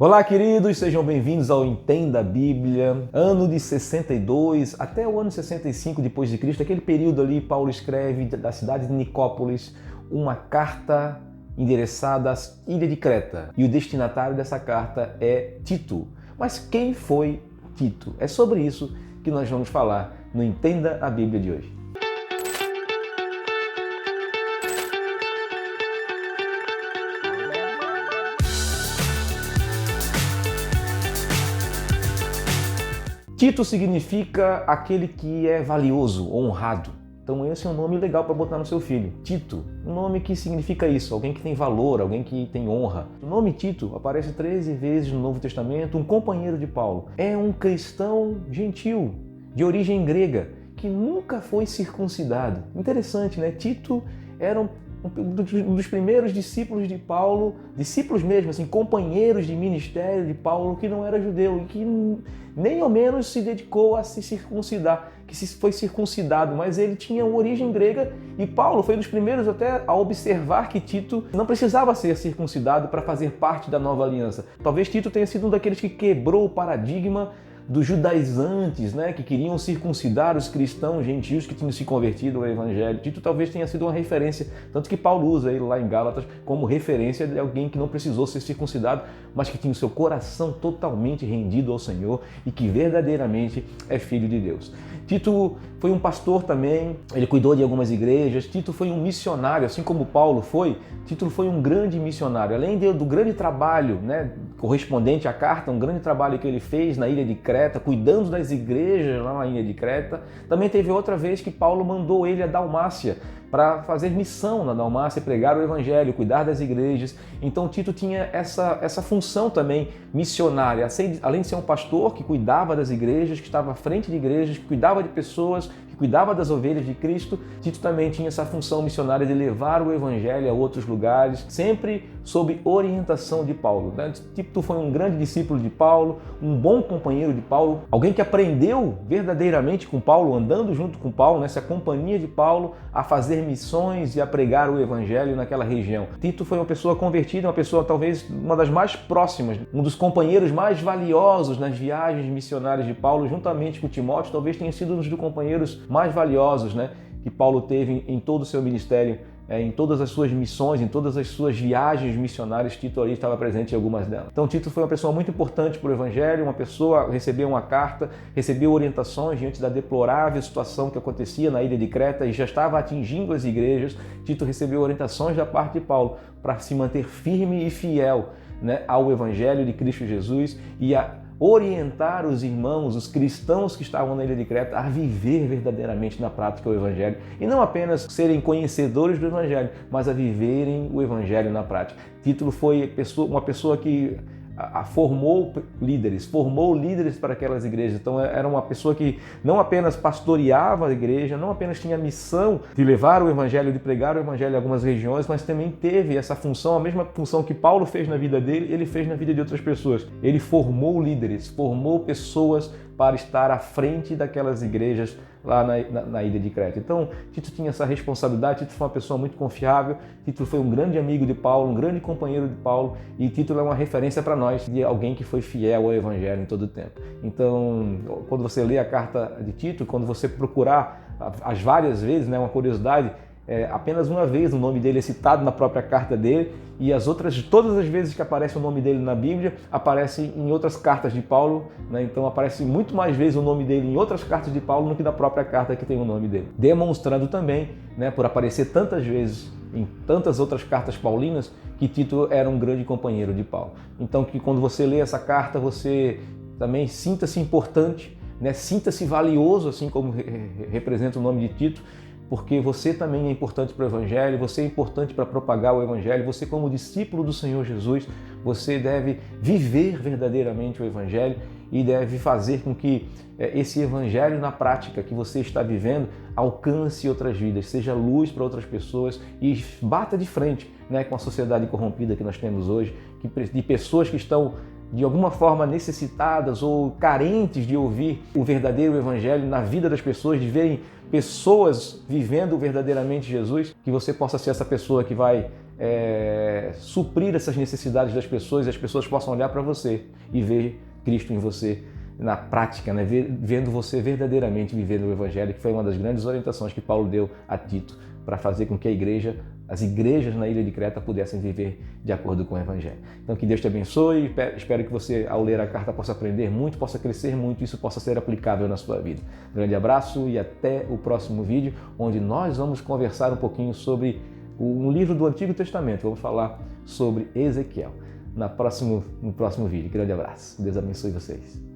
Olá, queridos, sejam bem-vindos ao Entenda a Bíblia. Ano de 62 até o ano 65 depois de Cristo, aquele período ali, Paulo escreve da cidade de Nicópolis uma carta endereçada à ilha de Creta. E o destinatário dessa carta é Tito. Mas quem foi Tito? É sobre isso que nós vamos falar no Entenda a Bíblia de hoje. Tito significa aquele que é valioso, honrado. Então esse é um nome legal para botar no seu filho. Tito, um nome que significa isso, alguém que tem valor, alguém que tem honra. O nome Tito aparece 13 vezes no Novo Testamento, um companheiro de Paulo. É um cristão gentil, de origem grega, que nunca foi circuncidado. Interessante, né? Tito era um dos primeiros discípulos de Paulo, discípulos mesmo, assim, companheiros de ministério de Paulo, que não era judeu e que nem ao menos se dedicou a se circuncidar, que foi circuncidado, mas ele tinha origem grega e Paulo foi um dos primeiros até a observar que Tito não precisava ser circuncidado para fazer parte da nova aliança. Talvez Tito tenha sido um daqueles que quebrou o paradigma dos judaizantes, né, que queriam circuncidar os cristãos gentios que tinham se convertido ao evangelho. Tito talvez tenha sido uma referência, tanto que Paulo usa ele lá em Gálatas como referência de alguém que não precisou ser circuncidado, mas que tinha o seu coração totalmente rendido ao Senhor e que verdadeiramente é filho de Deus. Tito foi um pastor também, ele cuidou de algumas igrejas. Tito foi um missionário, assim como Paulo foi. Tito foi um grande missionário, além do grande trabalho, né, correspondente à carta, um grande trabalho que ele fez na ilha de Creta, cuidando das igrejas lá na ilha de Creta. Também teve outra vez que Paulo mandou ele a Dalmácia para fazer missão na Dalmácia, pregar o evangelho, cuidar das igrejas. Então Tito tinha essa função também missionária, além de ser um pastor que cuidava das igrejas, que estava à frente de igrejas, que cuidava de pessoas, que cuidava das ovelhas de Cristo. Tito também tinha essa função missionária de levar o evangelho a outros lugares, sempre sob orientação de Paulo. Tito foi um grande discípulo de Paulo, um bom companheiro de Paulo, alguém que aprendeu verdadeiramente com Paulo, andando junto com Paulo, nessa companhia de Paulo, a fazer missões e a pregar o evangelho naquela região. Tito foi uma pessoa convertida, uma pessoa talvez uma das mais próximas, um dos companheiros mais valiosos nas viagens missionárias de Paulo, juntamente com Timóteo, talvez tenha sido um dos companheiros mais valiosos, né, que Paulo teve em todo o seu ministério. Em todas as suas missões, em todas as suas viagens missionárias, Tito ali estava presente em algumas delas. Então Tito foi uma pessoa muito importante para o Evangelho, uma pessoa recebeu uma carta, recebeu orientações diante da deplorável situação que acontecia na ilha de Creta e já estava atingindo as igrejas. Tito recebeu orientações da parte de Paulo para se manter firme e fiel, né, ao Evangelho de Cristo Jesus e a orientar os irmãos, os cristãos que estavam na ilha de Creta a viver verdadeiramente na prática o Evangelho e não apenas serem conhecedores do Evangelho, mas a viverem o Evangelho na prática. Tito foi uma pessoa que formou líderes para aquelas igrejas. Então era uma pessoa que não apenas pastoreava a igreja, não apenas tinha a missão de levar o evangelho, de pregar o evangelho em algumas regiões, mas também teve essa função, a mesma função que Paulo fez na vida dele, ele fez na vida de outras pessoas. Ele formou líderes, formou pessoas para estar à frente daquelas igrejas lá na ilha de Creta. Então, Tito tinha essa responsabilidade. Tito foi uma pessoa muito confiável, Tito foi um grande amigo de Paulo, um grande companheiro de Paulo, e Tito é uma referência para nós de alguém que foi fiel ao Evangelho em todo o tempo. Então, quando você lê a carta de Tito, quando você procurar as várias vezes, né, uma curiosidade, apenas uma vez o nome dele é citado na própria carta dele, e as outras, todas as vezes que aparece o nome dele na Bíblia, aparece em outras cartas de Paulo, né? Então aparece muito mais vezes o nome dele em outras cartas de Paulo do que na própria carta que tem o nome dele. Demonstrando também, né, por aparecer tantas vezes em tantas outras cartas paulinas, que Tito era um grande companheiro de Paulo. Então que quando você lê essa carta, você também sinta-se importante, né? Sinta-se valioso, assim como representa o nome de Tito, porque você também é importante para o Evangelho, você é importante para propagar o Evangelho, você como discípulo do Senhor Jesus, você deve viver verdadeiramente o Evangelho e deve fazer com que esse Evangelho na prática que você está vivendo alcance outras vidas, seja luz para outras pessoas e bata de frente, né, com a sociedade corrompida que nós temos hoje, de pessoas que estão de alguma forma necessitadas ou carentes de ouvir o verdadeiro Evangelho na vida das pessoas, de verem pessoas vivendo verdadeiramente Jesus, que você possa ser essa pessoa que vai suprir essas necessidades das pessoas e as pessoas possam olhar para você e ver Cristo em você na prática, né? Vendo você verdadeiramente vivendo o Evangelho, que foi uma das grandes orientações que Paulo deu a Tito para fazer com que as igrejas na ilha de Creta pudessem viver de acordo com o Evangelho. Então que Deus te abençoe, espero que você, ao ler a carta, possa aprender muito, possa crescer muito e isso possa ser aplicável na sua vida. Um grande abraço e até o próximo vídeo, onde nós vamos conversar um pouquinho sobre um livro do Antigo Testamento. Vamos falar sobre Ezequiel no próximo vídeo. Grande abraço. Deus abençoe vocês.